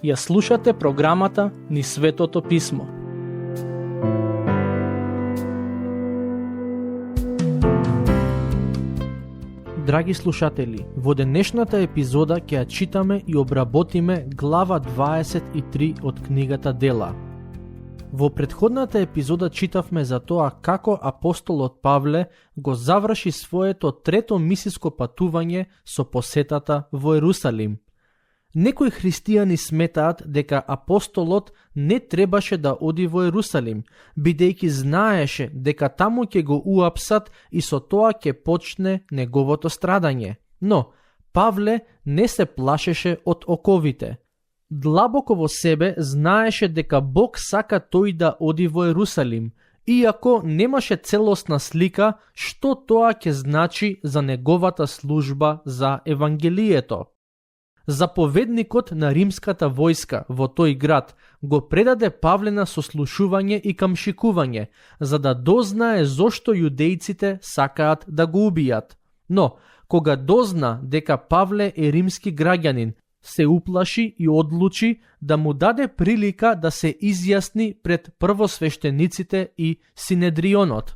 Ја слушате програмата Низ Светото Писмо. Драги слушатели, во денешната епизода ќе ја читаме и обработиме глава 23 од книгата Дела. Во претходната епизода читавме за тоа како апостолот Павле го заврши своето трето мисиско патување со посетата во Ерусалим. Некои христијани сметаат дека апостолот не требаше да оди во Ерусалим, бидејќи знаеше дека таму ќе го уапсат и со тоа ќе почне неговото страдање. Но Павле не се плашеше од оковите. Длабоко во себе знаеше дека Бог сака тој да оди во Ерусалим, иако немаше целосна слика што тоа ќе значи за неговата служба за Евангелието. Заповедникот на римската војска во тој град го предаде Павле на сослушување и камшикување, за да дознае зошто јудејците сакаат да го убијат. Но, кога дозна дека Павле е римски граѓанин, се уплаши и одлучи да му даде прилика да се изјасни пред првосвештениците и Синедрионот.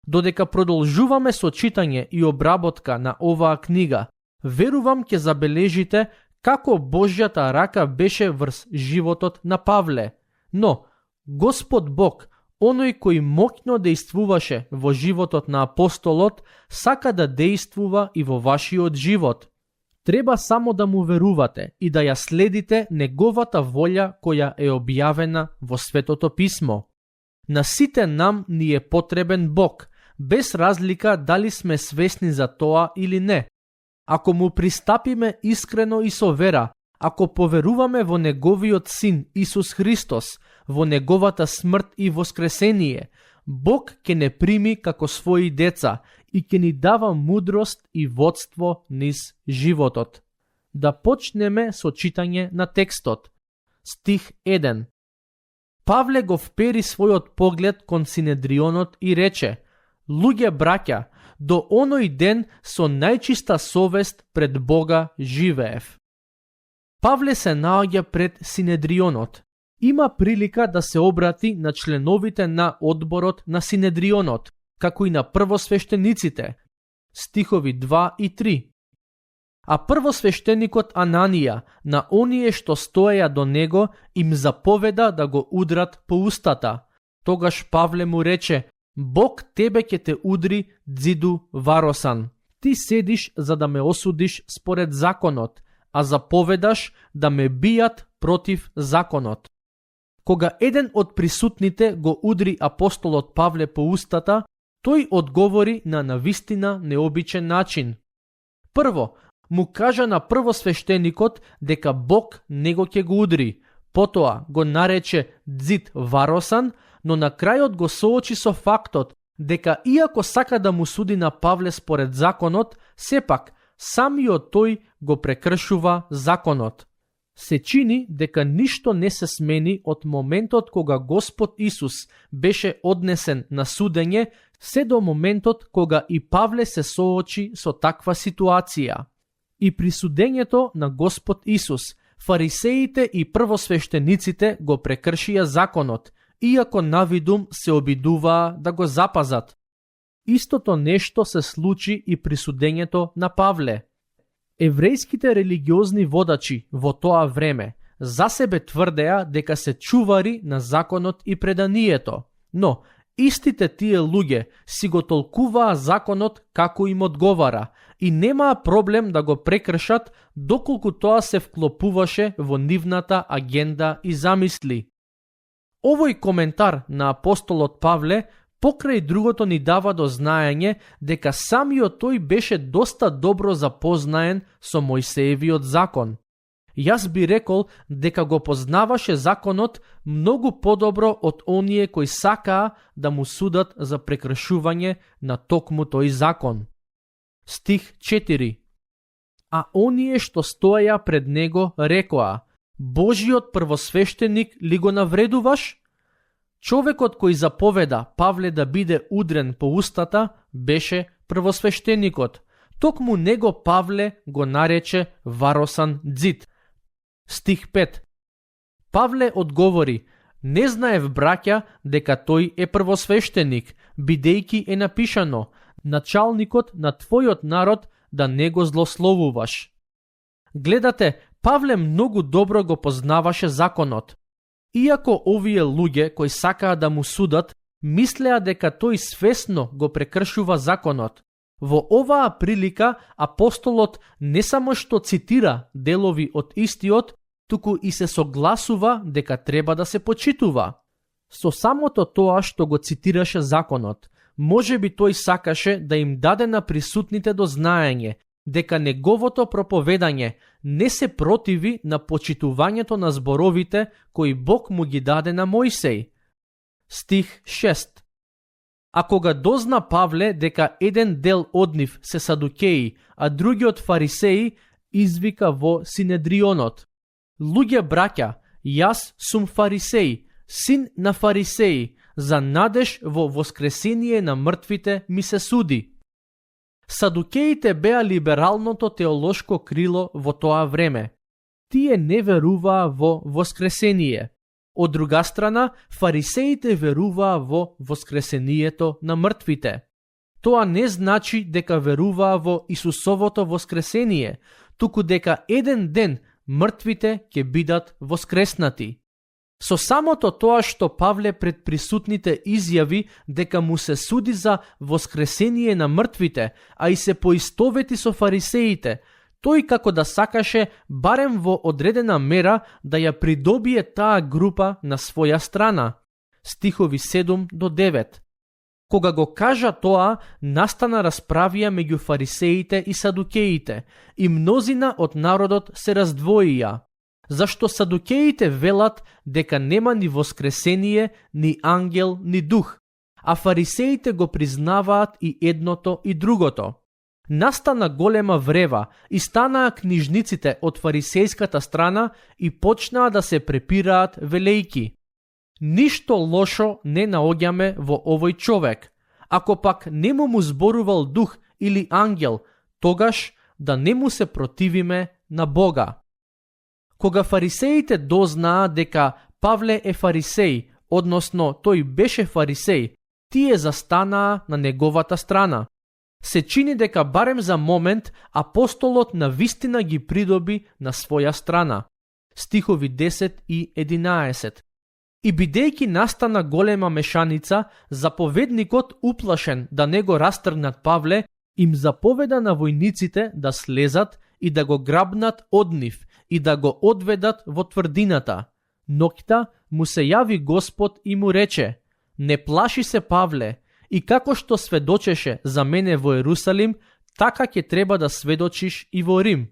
Додека продолжуваме со читање и обработка на оваа книга, верувам ќе забележите како Божјата рака беше врз животот на Павле. Но, Господ Бог, оној кој моќно дејствуваше во животот на апостолот, сака да дејствува и во вашиот живот. Треба само да му верувате и да ја следите неговата волја која е објавена во Светото Писмо. На сите нам ни е потребен Бог, без разлика дали сме свесни за тоа или не. Ако му пристапиме искрено и со вера, ако поверуваме во неговиот син Исус Христос, во неговата смрт и воскресение, Бог ќе не прими како своји деца и ќе ни дава мудрост и водство низ животот. Да почнеме со читање на текстот. Стих 1. Павле го впери својот поглед кон Синедрионот и рече: Луѓе браќа, до оној ден со најчиста совест пред Бога живеев. Павле се наоѓа пред Синедрионот. Има прилика да се обрати на членовите на одборот на Синедрионот, како и на првосвештениците. Стихови 2 и 3. А првосвештеникот Ананија, на оние што стоеја до него, им заповеда да го удрат по устата. Тогаш Павле му рече: Бог тебе ќе те удри, дзиду Варосан. Ти седиш за да ме осудиш според законот, а заповедаш да ме бијат против законот. Кога еден од присутните го удри апостолот Павле по устата, тој одговори на навистина необичен начин. Прво, му кажа на првосвештеникот дека Бог него ќе го удри, потоа го нарече дзид Варосан, но на крајот го соочи со фактот дека иако сака да му суди на Павле според законот, сепак самиот тој го прекршува законот. Се чини дека ништо не се смени од моментот кога Господ Исус беше однесен на судење, се до моментот кога и Павле се соочи со таква ситуација. И при судењето на Господ Исус, фарисеите и првосвештениците го прекршија законот, иако навидум се обидуваа да го запазат. Истото нешто се случи и при судењето на Павле. Еврејските религиозни водачи во тоа време за себе тврдеа дека се чувари на законот и преданието, но истите тие луѓе си го толкуваа законот како им одговара и немаа проблем да го прекршат доколку тоа се вклопуваше во нивната агенда и замисли. Овој коментар на апостолот Павле покрај другото ни дава до знаење дека самиот тој беше доста добро запознаен со Мојсеевиот закон. Јас би рекол дека го познаваше законот многу подобро од оние кои сакаа да му судат за прекршување на токму тој закон. Стих 4. А оние што стоеја пред него рекоа: Божиот првосвештеник ли го навредуваш? Човекот кој заповеда Павле да биде удрен по устата беше првосвештеникот. Токму него Павле го нарече варосан дзид. Стих 5. Павле одговори: не знаев, браќа, дека тој е првосвештеник, бидејќи е напишано: началникот на твојот народ да не го злословуваш. Гледате, Павле многу добро го познаваше законот. Иако овие луѓе кои сакаа да му судат, мислеа дека тој свесно го прекршува законот. Во оваа прилика апостолот не само што цитира делови од истиот, туку и се согласува дека треба да се почитува. Со самото тоа што го цитираше законот, можеби тој сакаше да им даде на присутните до знаење дека неговото проповедање не се противи на почитувањето на зборовите кои Бог му ги даде на Мојсей. Стих 6. А кога дозна Павле дека еден дел од нив се садукеи, а другиот фарисеи, извика во Синедрионот: луѓе браќа, јас сум фарисеј, син на фарисеи, за надеж во воскресение на мртвите ми се суди. Садукеите беа либералното теолошко крило во тоа време. Тие не веруваа во воскресение. Од друга страна, фарисеите веруваа во воскресението на мртвите. Тоа не значи дека веруваа во Исусовото воскресение, туку дека еден ден мртвите ќе бидат воскреснати. Со самото тоа што Павле пред присутните изјави дека му се суди за воскресение на мртвите, а и се поистовети со фарисеите, тој како да сакаше барем во одредена мера да ја придобие таа група на своја страна. Стихови 7 до 9. Кога го кажа тоа, настана расправија меѓу фарисеите и садукеите, и мнозина од народот се раздвоија. Зашто садукеите велат дека нема ни воскресение, ни ангел, ни дух, а фарисеите го признаваат и едното и другото. Настана голема врева и станаа книжниците од фарисејската страна и почнаа да се препираат велејки: ништо лошо не наоѓаме во овој човек. Ако пак не му зборувал дух или ангел, тогаш да не му се противиме на Бога. Кога фарисеите дознаа дека Павле е фарисеј, односно тој беше фарисеј, тие застанаа на неговата страна. Се чини дека барем за момент апостолот навистина ги придоби на своја страна. Стихови 10 и 11. И бидејќи настана голема мешаница, заповедникот, уплашен да не го растргнат Павле, им заповеда на војниците да слезат и да го грабнат од нив и да го одведат во тврдината. Ноќта му се јави Господ и му рече: не плаши се, Павле, и како што сведочеше за мене во Ерусалим, така ќе треба да сведочиш и во Рим.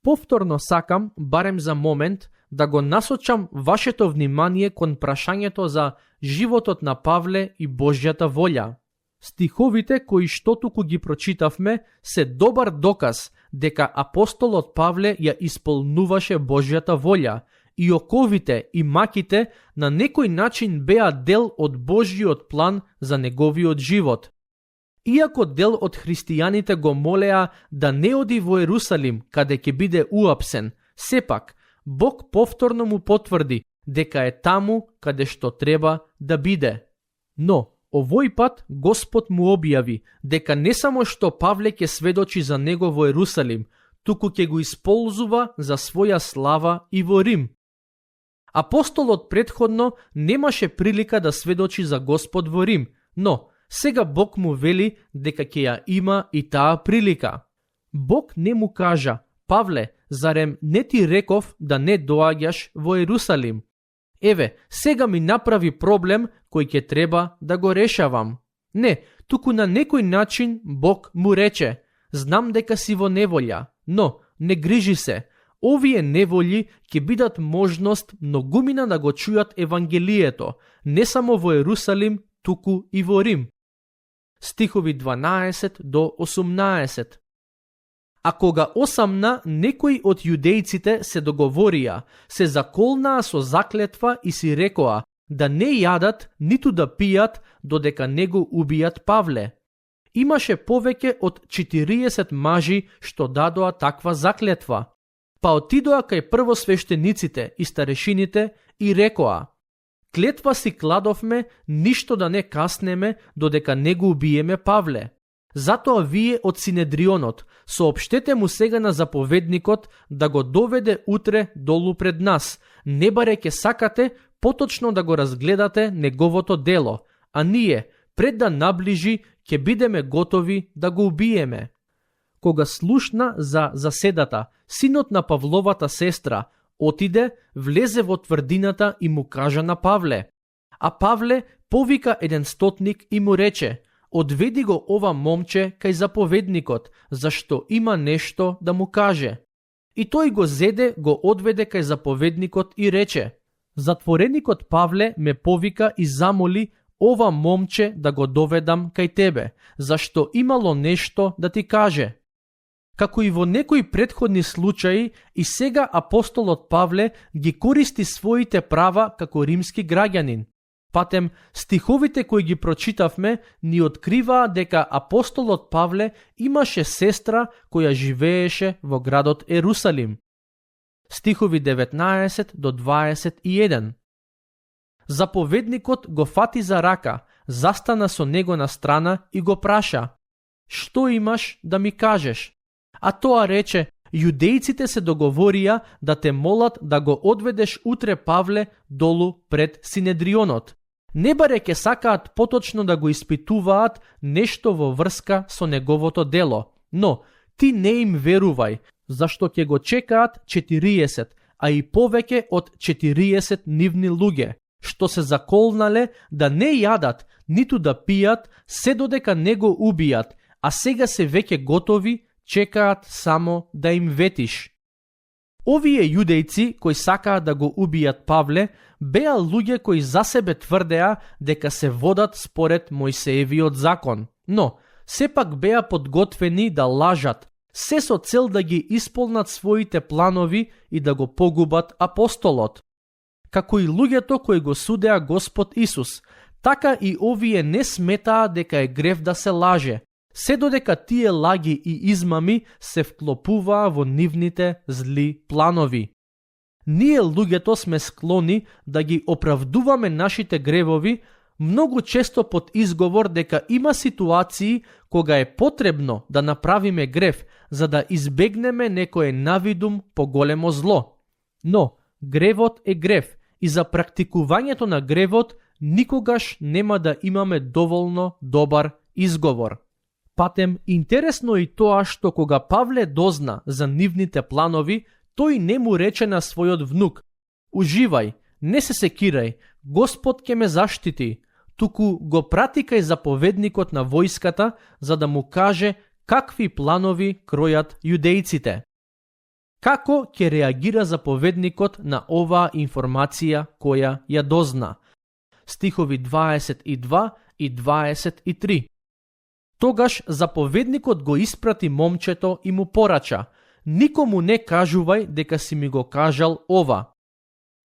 Повторно сакам, барем за момент, да го насочам вашето внимание кон прашањето за животот на Павле и Божјата волја. Стиховите кои што туку ги прочитавме се добар доказ дека апостолот Павле ја исполнуваше Божјата волја и оковите и маките на некој начин беа дел од Божјиот план за неговиот живот. Иако дел од христијаните го молеа да не оди во Ерусалим каде ќе биде уапсен, сепак Бог повторно му потврди дека е таму каде што треба да биде. Но овој пат Господ му објави дека не само што Павле ќе сведочи за него во Ерусалим, туку ќе го исползува за своја слава и во Рим. Апостолот предходно немаше прилика да сведочи за Господ во Рим, но сега Бог му вели дека ќе ја има и таа прилика. Бог не му кажа: Павле, зарем не ти реков да не доаѓаш во Ерусалим? Еве, сега ми направи проблем кој ќе треба да го решавам. Не, туку на некој начин Бог му рече: знам дека си во неволја, но не грижи се. Овие неволји ќе бидат можност многумина да го чујат Евангелието, не само во Ерусалим, туку и во Рим. Стихови 12 до 18. А кога осамна, некои од јудејците се договорија, се заколнаа со заклетва и си рекоа да не јадат ниту да пијат додека не го убијат Павле. имаше повеќе од 40 мажи што дадоа таква заклетва. Па отидоа кај првосвештениците и старешините и рекоа: клетва си кладовме ништо да не каснеме додека не го убиеме Павле. Затоа вие од Синедрионот соопштете му сега на заповедникот да го доведе утре долу пред нас, не бареќе сакате поточно да го разгледате неговото дело, а ние, пред да наближи, ќе бидеме готови да го убиеме. Кога слушна за заседата, синот на Павловата сестра отиде, влезе во тврдината и му кажа на Павле. А Павле повика еден стотник и му рече: одведи го ова момче кај заповедникот, зашто има нешто да му каже. И тој го зеде, го одведе кај заповедникот и рече: затвореникот Павле ме повика и замоли ова момче да го доведам кај тебе, зашто имало нешто да ти каже. Како и во некои претходни случаи, и сега апостолот Павле ги користи своите права како римски граѓанин. Патем, стиховите кои ги прочитавме ни откриваа дека апостолот Павле имаше сестра која живееше во градот Ерусалим. Стихови 19 до 21. Заповедникот го фати за рака, застана со него на страна и го праша: што имаш да ми кажеш? А тоа рече: јудејците се договорија да те молат да го одведеш утре Павле долу пред Синедрионот. Не бареќе сакаат поточно да го испитуваат нешто во врска со неговото дело, но ти не им верувај, зашто ќе го чекаат 40, а и повеќе од 40 нивни луѓе, што се заколнале да не јадат, ниту да пијат, се додека не го убијат, а сега се веќе готови, чекаат само да им ветиш. Овие јудејци кои сакаат да го убијат Павле беа луѓе кои за себе тврдеа дека се водат според Мојсеевиот закон, но сепак беа подготвени да лажат, се со цел да ги исполнат своите планови и да го погубат апостолот. Како и луѓето кои го судеа Господ Исус, така и овие не сметаа дека е грев да се лаже, се додека тие лаги и измами се вклопуваа во нивните зли планови. Ние луѓето сме склони да ги оправдуваме нашите гревови многу често под изговор дека има ситуации кога е потребно да направиме грев за да избегнеме некое навидум поголемо зло. Но гревот е грев и за практикувањето на гревот никогаш нема да имаме доволно добар изговор. Патем, интересно и тоа што кога Павле дозна за нивните планови, тој не му рече на својот внук: уживај, не се секирај, Господ ќе ме заштити, туку го прати кај заповедникот на војската за да му каже какви планови кројат јудејците. Како ќе реагира заповедникот на оваа информација која ја дозна? Стихови 22 и 23. Тогаш заповедникот го испрати момчето и му порача: никому не кажувај дека си ми го кажал ова.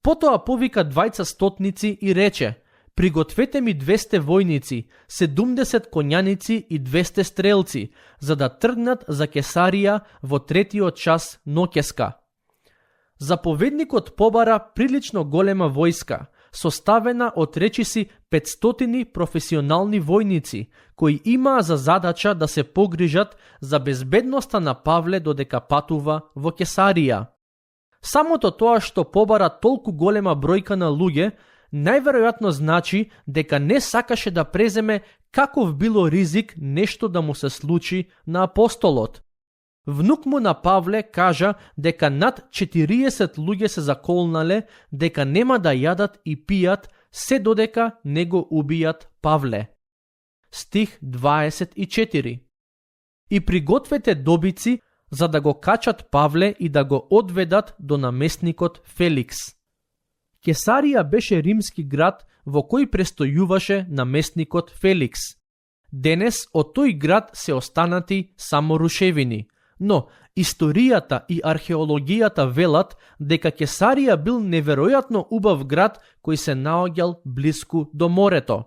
Потоа повика 20 стотници и рече: пригответе ми 200 војници, 70 коњаници и 200 стрелци, за да тргнат за Кесарија во 3-тиот час ноќеска. Заповедникот побара прилично голема војска, составена од речиси 500 професионални војници, кои имаа за задача да се погрижат за безбедноста на Павле додека патува во Кесарија. Самото тоа што побара толку голема бројка на луѓе, најверојатно значи дека не сакаше да преземе каков било ризик нешто да му се случи на апостолот. Внук му на Павле кажа дека над 40 луѓе се заколнале дека нема да јадат и пијат се додека не го убијат Павле. Стих 24. И пригответе добици за да го качат Павле и да го одведат до наместникот Феликс. Кесарија беше римски град во кој престојуваше наместникот Феликс. Денес од тој град се останати само рушевини, но историјата и археологијата велат дека Кесарија бил неверојатно убав град кој се наоѓал блиску до морето.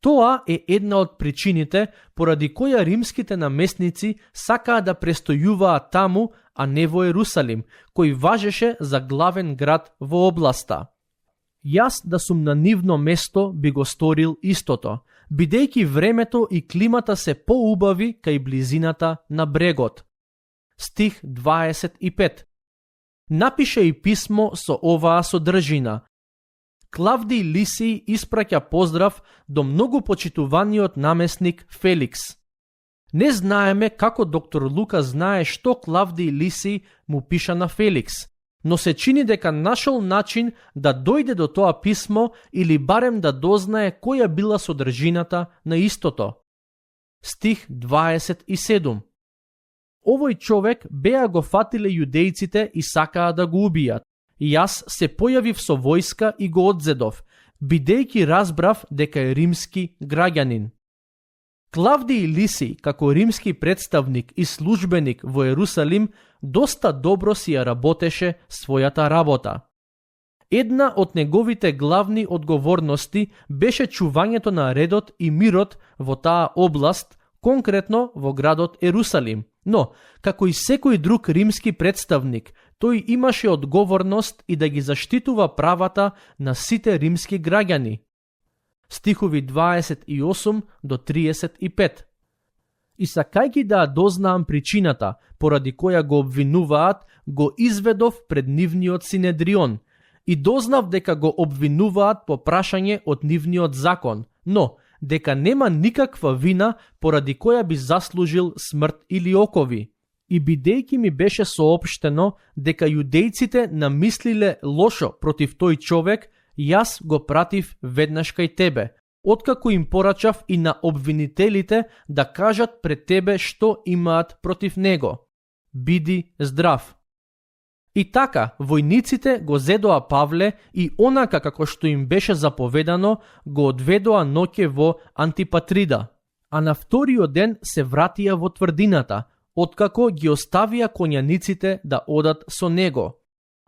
Тоа е една од причините поради која римските намесници сакаа да престојуваат таму, а не во Ерусалим, кој важеше за главен град во областа. Јас да сум на нивно место би го сторил истото, бидејќи времето и климата се поубави кај близината на брегот. Стих 25. Напише и писмо со оваа содржина. Клавдиј Лисиј испраќа поздрав до многу почитуваниот намесник Феликс. Не знаеме како доктор Лука знае што Клавдиј Лисиј му пиша на Феликс, но се чини дека нашол начин да дојде до тоа писмо или барем да дознае која била содржината на истото. Стих 27. Овој човек беа го фатиле јудејците и сакаа да го убијат. Јас се појавив со војска и го одзедов, бидејќи разбрав дека е римски граѓанин. Клавдиј Лисиј, како римски представник и службеник во Ерусалим, доста добро си ја работеше својата работа. Една од неговите главни одговорности беше чувањето на редот и мирот во таа област, конкретно во градот Ерусалим. Но, како и секој друг римски представник, тој имаше одговорност и да ги заштитува правата на сите римски граѓани. Стихови 28 до 35. И сакајќи да дознаам причината поради која го обвинуваат, го изведов пред нивниот Синедрион и дознав дека го обвинуваат по прашање од нивниот закон, но дека нема никаква вина поради која би заслужил смрт или окови. И бидејќи ми беше соопштено дека јудејците намислиле лошо против тој човек, јас го пратив веднаш кај тебе, откако им порачав и на обвинителите да кажат пред тебе што имаат против него. Биди здрав. И така, војниците го зедоа Павле и онака како што им беше заповедано, го одведоа ноќе во Антипатрида, а на вториот ден се вратија во тврдината, откако ги оставија коњаниците да одат со него.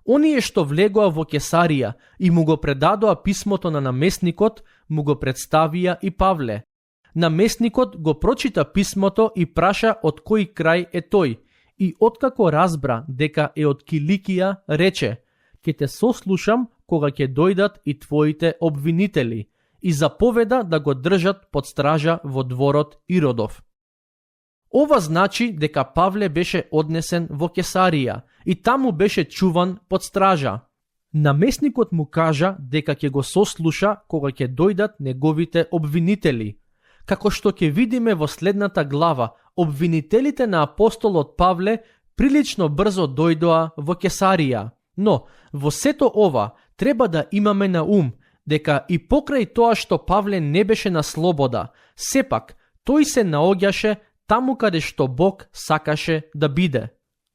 Оние што влегоа во Кесарија и му го предадоа писмото на намесникот, му го представија и Павле. Намесникот го прочита писмото и праша од кој крај е тој, и откако разбра дека е од Киликија, рече: «Ке те сослушам кога ќе дојдат и твоите обвинители», и заповеда да го држат под стража во дворот Иродов. Ова значи дека Павле беше однесен во Кесарија и таму беше чуван под стража. Намесникот му кажа дека ќе го сослуша кога ќе дојдат неговите обвинители. Како што ќе видиме во следната глава, обвинителите на апостолот Павле прилично брзо дојдоа во Кесарија. Но, во сето ова, треба да имаме на ум дека и покрај тоа што Павле не беше на слобода, сепак тој се наоѓаше таму каде што Бог сакаше да биде.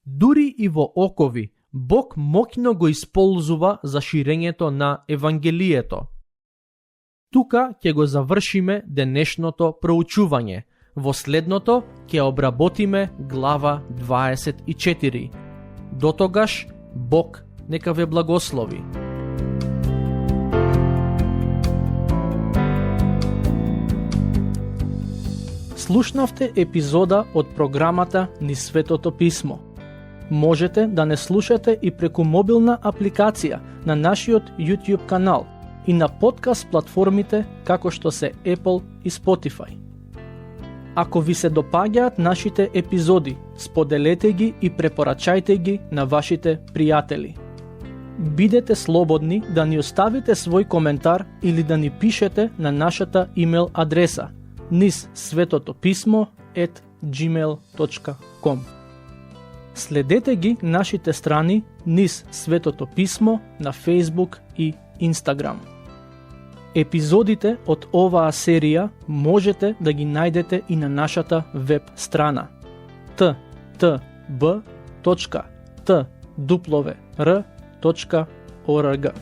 Дури и во окови, Бог моќно го исползува за ширењето на Евангелието. Тука ќе го завршиме денешното проучување. Во следното ќе обработиме глава 24. Дотогаш, Бог нека ве благослови. Слушнавте епизода од програмата Низ Светото Писмо. Можете да не слушате и преку мобилна апликација на нашиот YouTube канал и на подкаст платформите како што се Apple и Spotify. Ако ви се допаѓаат нашите епизоди, споделете ги и препорачајте ги на вашите пријатели. Бидете слободни да ни оставите свој коментар или да ни пишете на нашата имейл адреса nizsvetotopисmo@gmail.com. Следете ги нашите страни Низ Светото Писмо на Facebook и Instagram. Епизодите од оваа серија можете да ги најдете и на нашата веб страна ttb.twr.org.